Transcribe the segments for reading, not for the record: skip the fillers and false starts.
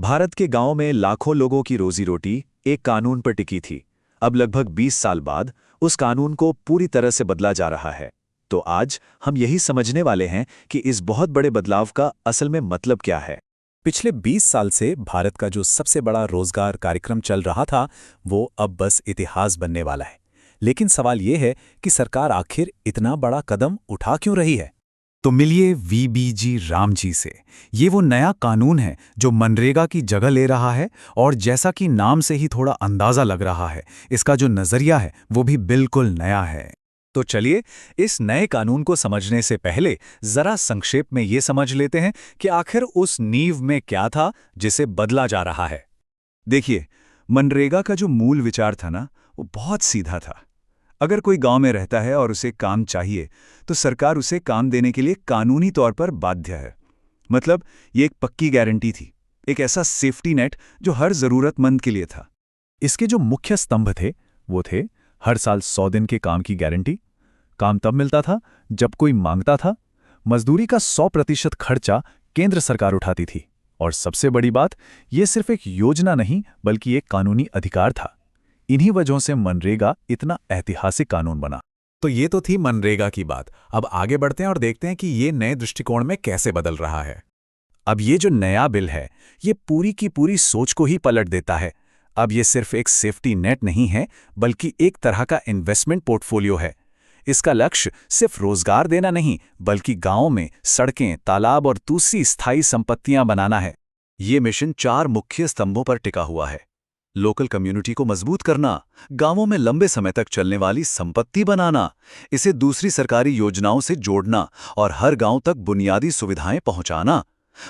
भारत के गांव में लाखों लोगों की रोजी रोटी एक कानून पर टिकी थी। अब लगभग 20 साल बाद उस कानून को पूरी तरह से बदला जा रहा है। तो आज हम यही समझने वाले हैं कि इस बहुत बड़े बदलाव का असल में मतलब क्या है। पिछले 20 साल से भारत का जो सबसे बड़ा रोजगार कार्यक्रम चल रहा था वो अब बस इतिहास बनने वाला है। लेकिन सवाल ये है कि सरकार आखिर इतना बड़ा कदम उठा क्यों रही है। तो मिलिए वीबीजी राम जी से। ये वो नया कानून है जो मनरेगा की जगह ले रहा है, और जैसा कि नाम से ही थोड़ा अंदाजा लग रहा है, इसका जो नजरिया है वो भी बिल्कुल नया है। तो चलिए, इस नए कानून को समझने से पहले जरा संक्षेप में ये समझ लेते हैं कि आखिर उस नींव में क्या था जिसे बदला जा रहा है। देखिए, मनरेगा का जो मूल विचार था ना, वो बहुत सीधा था। अगर कोई गांव में रहता है और उसे काम चाहिए, तो सरकार उसे काम देने के लिए कानूनी तौर पर बाध्य है। मतलब ये एक पक्की गारंटी थी, एक ऐसा सेफ्टी नेट जो हर जरूरतमंद के लिए था। इसके जो मुख्य स्तंभ थे वो थे हर साल 100 दिन के काम की गारंटी। काम तब मिलता था जब कोई मांगता था। मजदूरी का 100% खर्चा केंद्र सरकार उठाती थी। और सबसे बड़ी बात, ये सिर्फ एक योजना नहीं बल्कि एक कानूनी अधिकार था। इन्हीं वजहों से मनरेगा इतना ऐतिहासिक कानून बना। तो ये तो थी मनरेगा की बात। अब आगे बढ़ते हैं और देखते हैं कि ये नए दृष्टिकोण में कैसे बदल रहा है। अब ये जो नया बिल है, ये पूरी की पूरी सोच को ही पलट देता है। अब ये सिर्फ एक सेफ्टी नेट नहीं है, बल्कि एक तरह का इन्वेस्टमेंट पोर्टफोलियो है। इसका लक्ष्य सिर्फ रोजगार देना नहीं, बल्कि गांवों में सड़कें, तालाब और दूसरी स्थायी संपत्तियां बनाना है। ये मिशन 4 मुख्य स्तंभों पर टिका हुआ है। लोकल कम्युनिटी को मजबूत करना, गांवों में लंबे समय तक चलने वाली संपत्ति बनाना, इसे दूसरी सरकारी योजनाओं से जोड़ना और हर गांव तक बुनियादी सुविधाएं पहुंचाना।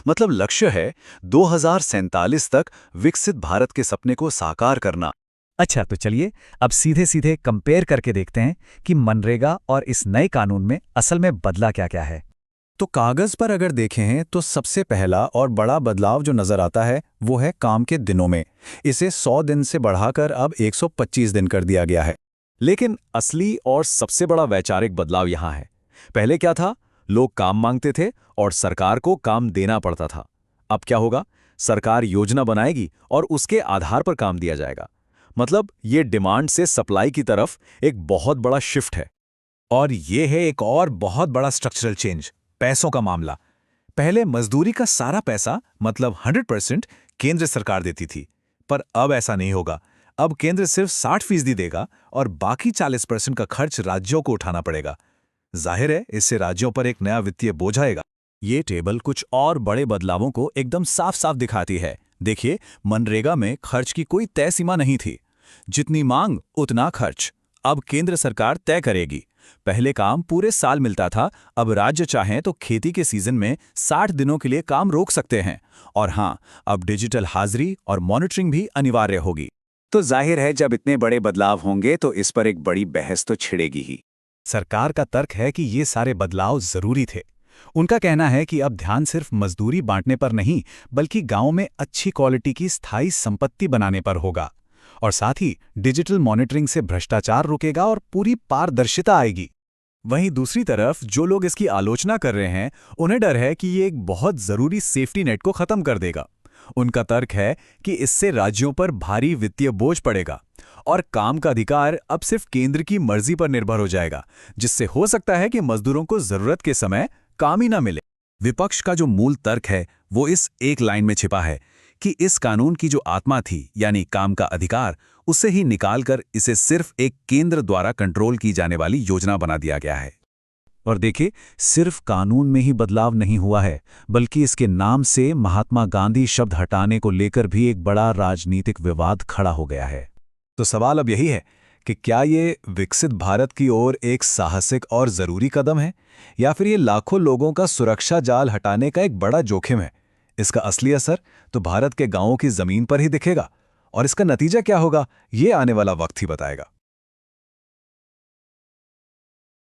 मतलब लक्ष्य है 2047 तक विकसित भारत के सपने को साकार करना। अच्छा, तो चलिए अब सीधे सीधे कंपेयर करके देखते हैं कि मनरेगा और इस नए कानून में असल में बदला क्या-क्या है। तो कागज पर अगर देखें तो सबसे पहला और बड़ा बदलाव जो नजर आता है वो है काम के दिनों में। इसे 100 दिन से बढ़ाकर अब 125 दिन कर दिया गया है। लेकिन असली और सबसे बड़ा वैचारिक बदलाव यहाँ है। पहले क्या था? लोग काम मांगते थे और सरकार को काम देना पड़ता था। अब क्या होगा? सरकार योजना बनाएगी और उसके आधार पर काम दिया जाएगा। मतलब ये डिमांड से सप्लाई की तरफ एक बहुत बड़ा शिफ्ट है। और ये है एक और बहुत बड़ा स्ट्रक्चरल चेंज, पैसों का मामला। पहले मजदूरी का सारा पैसा मतलब 100% केंद्र सरकार देती थी, पर अब ऐसा नहीं होगा। अब केंद्र सिर्फ 60% देगा और बाकी 40% का खर्च राज्यों को उठाना पड़ेगा। जाहिर है, इससे राज्यों पर एक नया वित्तीय बोझ आएगा। ये टेबल कुछ और बड़े बदलावों को एकदम साफ साफ दिखाती है। देखिए, मनरेगा में खर्च की कोई तय सीमा नहीं थी। जितनी मांग उतना खर्च अब केंद्र सरकार तय करेगी। पहले काम पूरे साल मिलता था, अब राज्य चाहें तो खेती के सीजन में 60 दिनों के लिए काम रोक सकते हैं। और हां, अब डिजिटल हाजिरी और मॉनिटरिंग भी अनिवार्य होगी। तो जाहिर है, जब इतने बड़े बदलाव होंगे तो इस पर एक बड़ी बहस तो छिड़ेगी ही। सरकार का तर्क है कि ये सारे बदलाव जरूरी थे। उनका कहना है कि अब ध्यान सिर्फ मजदूरी बांटने पर नहीं, बल्कि गांव में अच्छी क्वालिटी की स्थायी संपत्ति बनाने पर होगा। और साथ ही डिजिटल मॉनिटरिंग से भ्रष्टाचार रुकेगा और पूरी पारदर्शिता आएगी। वहीं दूसरी तरफ जो लोग इसकी आलोचना कर रहे हैं, उन्हें डर है कि ये एक बहुत जरूरी सेफ्टी नेट को खत्म कर देगा। उनका तर्क है कि इससे राज्यों पर भारी वित्तीय बोझ पड़ेगा और काम का अधिकार अब सिर्फ केंद्र की मर्जी पर निर्भर हो जाएगा, जिससे हो सकता है कि मजदूरों को जरूरत के समय काम ही ना मिले। विपक्ष का जो मूल तर्क है वो इस एक लाइन में छिपा है कि इस कानून की जो आत्मा थी, यानी काम का अधिकार, उसे ही निकालकर इसे सिर्फ एक केंद्र द्वारा कंट्रोल की जाने वाली योजना बना दिया गया है। और देखिए, सिर्फ कानून में ही बदलाव नहीं हुआ है, बल्कि इसके नाम से महात्मा गांधी शब्द हटाने को लेकर भी एक बड़ा राजनीतिक विवाद खड़ा हो गया है। तो सवाल अब यही है कि क्या ये विकसित भारत की ओर एक साहसिक और जरूरी कदम है, या फिर ये लाखों लोगों का सुरक्षा जाल हटाने का एक बड़ा जोखिम है। इसका असली असर तो भारत के गांवों की जमीन पर ही दिखेगा, और इसका नतीजा क्या होगा ये आने वाला वक्त ही बताएगा।